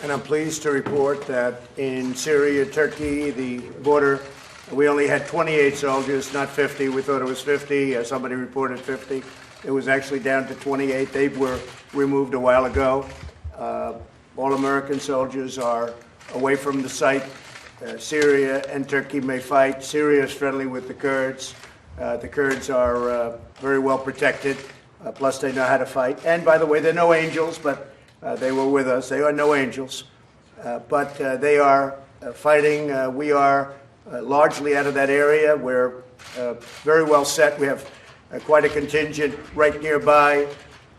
And I'm pleased to report that in Syria, Turkey, the border, we only had 28 soldiers, not 50. We thought it was 50. Somebody reported 50. It was actually down to 28. They were removed a while ago. All American soldiers are away from the site. Syria and Turkey may fight. Syria is friendly with the Kurds. The Kurds are very well protected. Plus, they know how to fight. And by the way, they're no angels, but they were with us. They are no angels. But they are fighting. We are largely out of that area. We're very well set. We have quite a contingent right nearby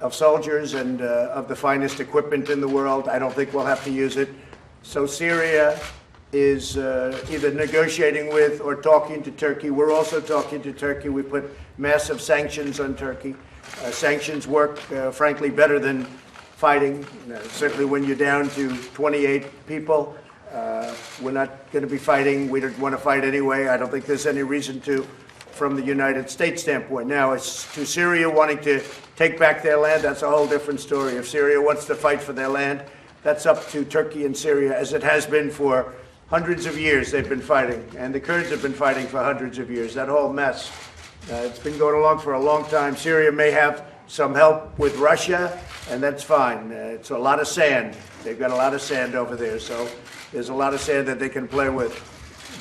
of soldiers and of the finest equipment in the world. I don't think we'll have to use it. So Syria is either negotiating with or talking to Turkey. We're also talking to Turkey. We put massive sanctions on Turkey. Sanctions work, frankly, better than fighting. Certainly when you're down to 28 people, we're not going to be fighting. We don't want to fight anyway. I don't think there's any reason to from the United States standpoint. Now, as to Syria wanting to take back their land, that's a whole different story. If Syria wants to fight for their land, that's up to Turkey and Syria, as it has been for hundreds of years. They've been fighting, and the Kurds have been fighting for hundreds of years. That whole mess, it's been going along for a long time. Syria may have some help with Russia, and that's fine. It's a lot of sand. They've got a lot of sand over there, so there's a lot of sand that they can play with.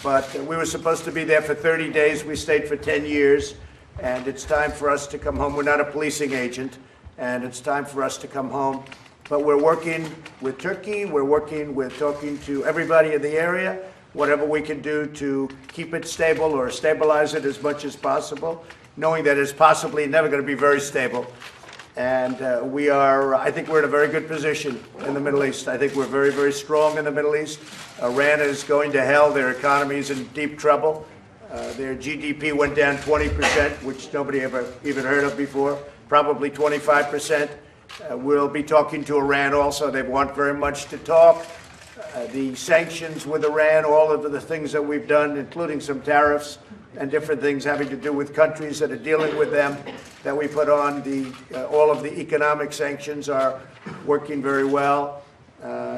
But we were supposed to be there for 30 days. We stayed for 10 years, and it's time for us to come home. We're not a policing agent, and it's time for us to come home. But we're working with Turkey. We're working with talking to everybody in the area, whatever we can do to keep it stable or stabilize it as much as possible, knowing that it's possibly never going to be very stable. And I think we're in a very good position in the Middle East. I think we're very, very strong in the Middle East. Iran is going to hell. Their economy is in deep trouble. Their GDP went down 20%, which nobody ever even heard of before, probably 25%. We'll be talking to Iran also. They want very much to talk. The sanctions with Iran, all of the things that we've done, including some tariffs and different things having to do with countries that are dealing with them that we put on. All of the economic sanctions are working very well.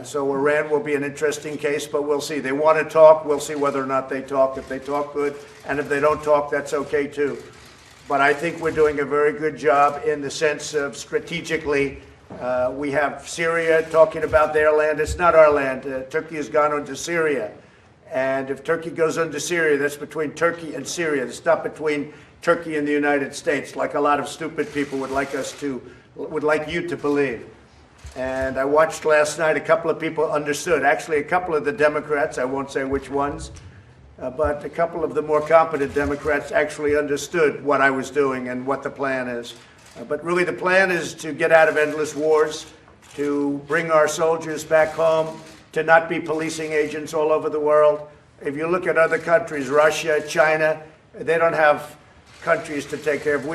So Iran will be an interesting case, but we'll see. They want to talk. We'll see whether or not they talk. If they talk, good. And if they don't talk, that's okay, too. But I think we're doing a very good job in the sense of strategically. We have Syria talking about their land. It's not our land. Turkey has gone into Syria. And if Turkey goes into Syria, that's between Turkey and Syria. It's not between Turkey and the United States, like a lot of stupid people would like you to believe. And I watched last night, a couple of people understood. Actually, a couple of the Democrats, I won't say which ones, but a couple of the more competent Democrats actually understood what I was doing and what the plan is. But really the plan is to get out of endless wars, to bring our soldiers back home, to not be policing agents all over the world. If you look at other countries, Russia, China, they don't have countries to take care of.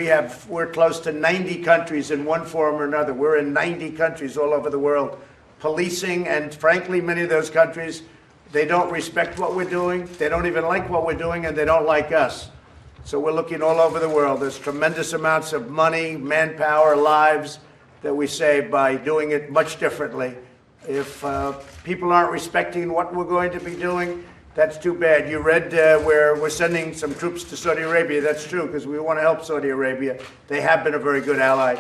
We're close to 90 countries in one form or another. We're in 90 countries all over the world policing, and frankly, many of those countries, they don't respect what we're doing. They don't even like what we're doing, and they don't like us. So we're looking all over the world. There's tremendous amounts of money, manpower, lives that we save by doing it much differently. If people aren't respecting what we're going to be doing, that's too bad. You read where we're sending some troops to Saudi Arabia. That's true, because we want to help Saudi Arabia. They have been a very good ally.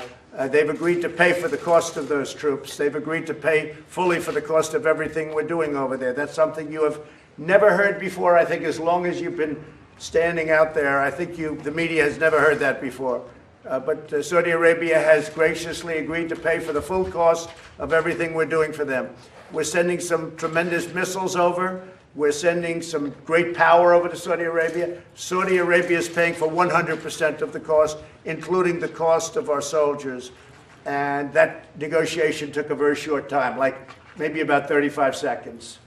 They've agreed to pay for the cost of those troops. They've agreed to pay fully for the cost of everything we're doing over there. That's something you have never heard before, I think, as long as you've been standing out there. I think the media has never heard that before. But Saudi Arabia has graciously agreed to pay for the full cost of everything we're doing for them. We're sending some tremendous missiles over. We're sending some great power over to Saudi Arabia. Saudi Arabia is paying for 100% of the cost, including the cost of our soldiers. And that negotiation took a very short time, like maybe about 35 seconds.